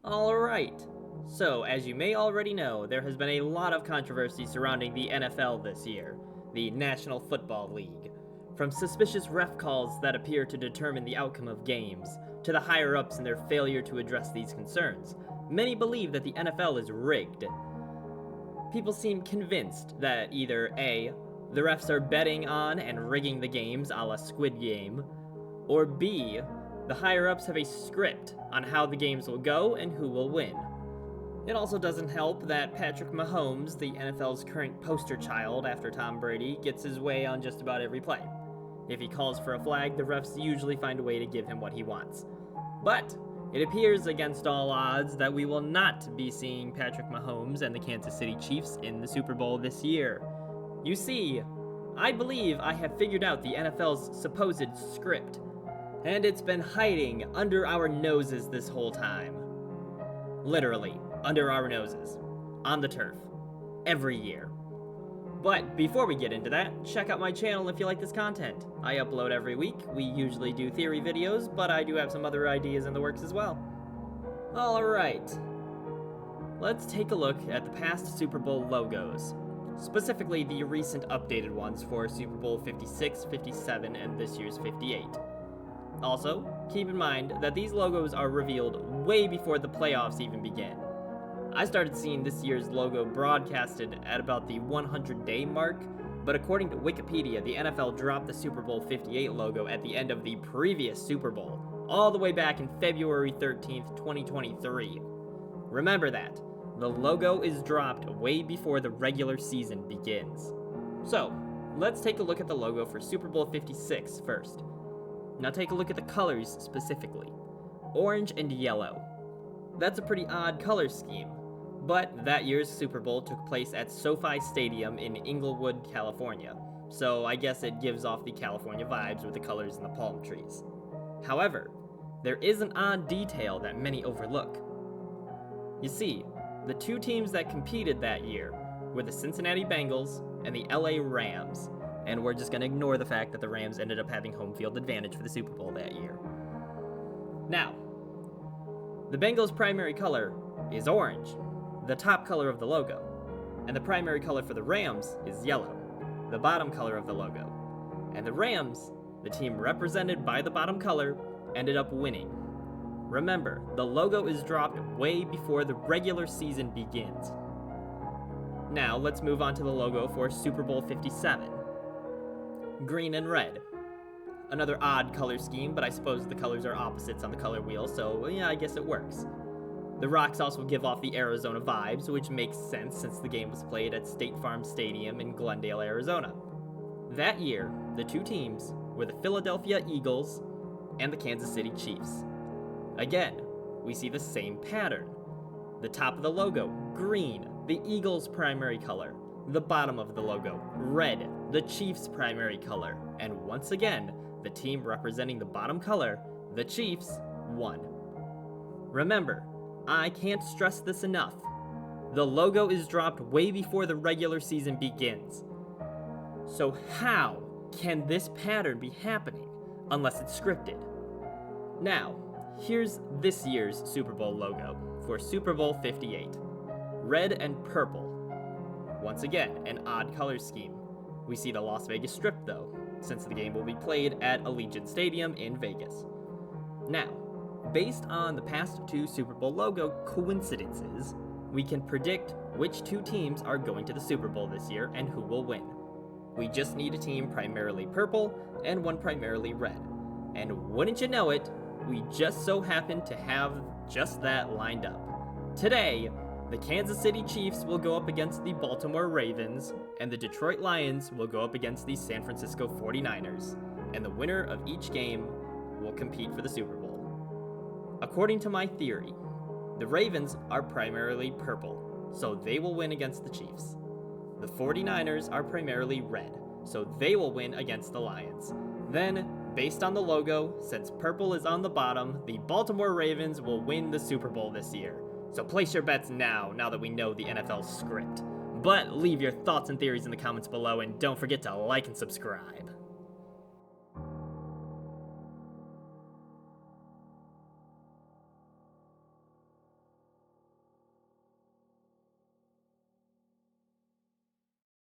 Alright, so as you may already know, there has been a lot of controversy surrounding the NFL this year, the National Football League. From suspicious ref calls that appear to determine the outcome of games, to the higher-ups and their failure to address these concerns, many believe that the NFL is rigged. People seem convinced that either A, the refs are betting on and rigging the games a la Squid Game, or B, the higher-ups have a script on how the games will go and who will win. It also doesn't help that Patrick Mahomes, the NFL's current poster child after Tom Brady, gets his way on just about every play. If he calls for a flag, the refs usually find a way to give him what he wants. But it appears against all odds that we will not be seeing Patrick Mahomes and the Kansas City Chiefs in the Super Bowl this year. You see, I believe I have figured out the NFL's supposed script, and it's been hiding under our noses this whole time. Literally, under our noses. On the turf. Every year. But before we get into that, check out my channel if you like this content. I upload every week. We usually do theory videos, but I do have some other ideas in the works as well. Alright. Let's take a look at the past Super Bowl logos. Specifically the recent updated ones for Super Bowl 56, 57, and this year's 58. Also, keep in mind that these logos are revealed way before the playoffs even begin. I started seeing this year's logo broadcasted at about the 100-day mark, but according to Wikipedia, the NFL dropped the Super Bowl 58 logo at the end of the previous Super Bowl, all the way back in February 13th, 2023. Remember that. The logo is dropped way before the regular season begins. So, let's take a look at the logo for Super Bowl 56 first. Now take a look at the colors specifically. Orange and yellow. That's a pretty odd color scheme, but that year's Super Bowl took place at SoFi Stadium in Inglewood, California, so I guess it gives off the California vibes with the colors and the palm trees. However, there is an odd detail that many overlook. You see, the two teams that competed that year were the Cincinnati Bengals and the LA Rams, and we're just going to ignore the fact that the Rams ended up having home field advantage for the Super Bowl that year. Now, the Bengals' primary color is orange, the top color of the logo, and the primary color for the Rams is yellow, the bottom color of the logo. And the Rams, the team represented by the bottom color, ended up winning. Remember, the logo is dropped way before the regular season begins. Now, let's move on to the logo for Super Bowl 57. Green and red. Another odd color scheme, but I suppose the colors are opposites on the color wheel, so yeah, I guess it works. The rocks also give off the Arizona vibes, which makes sense since the game was played at State Farm Stadium in Glendale, Arizona. That year, the two teams were the Philadelphia Eagles and the Kansas City Chiefs. Again, we see the same pattern. The top of the logo, green, the Eagles' primary color. The bottom of the logo, red, the Chiefs' primary color. And once again, the team representing the bottom color, the Chiefs, won. Remember, I can't stress this enough. The logo is dropped way before the regular season begins. So how can this pattern be happening unless it's scripted? Now, here's this year's Super Bowl logo for Super Bowl 58. Red and purple. Once again, an odd color scheme. We see the Las Vegas Strip though, since the game will be played at Allegiant Stadium in Vegas. Now, based on the past two Super Bowl logo coincidences, we can predict which two teams are going to the Super Bowl this year and who will win. We just need a team primarily purple and one primarily red. And wouldn't you know it, we just so happen to have just that lined up. Today, the Kansas City Chiefs will go up against the Baltimore Ravens, and the Detroit Lions will go up against the San Francisco 49ers, and the winner of each game will compete for the Super Bowl. According to my theory, the Ravens are primarily purple, so they will win against the Chiefs. The 49ers are primarily red, so they will win against the Lions. Then, based on the logo, since purple is on the bottom, the Baltimore Ravens will win the Super Bowl this year. So place your bets now that we know the NFL script. But leave your thoughts and theories in the comments below, and don't forget to like and subscribe.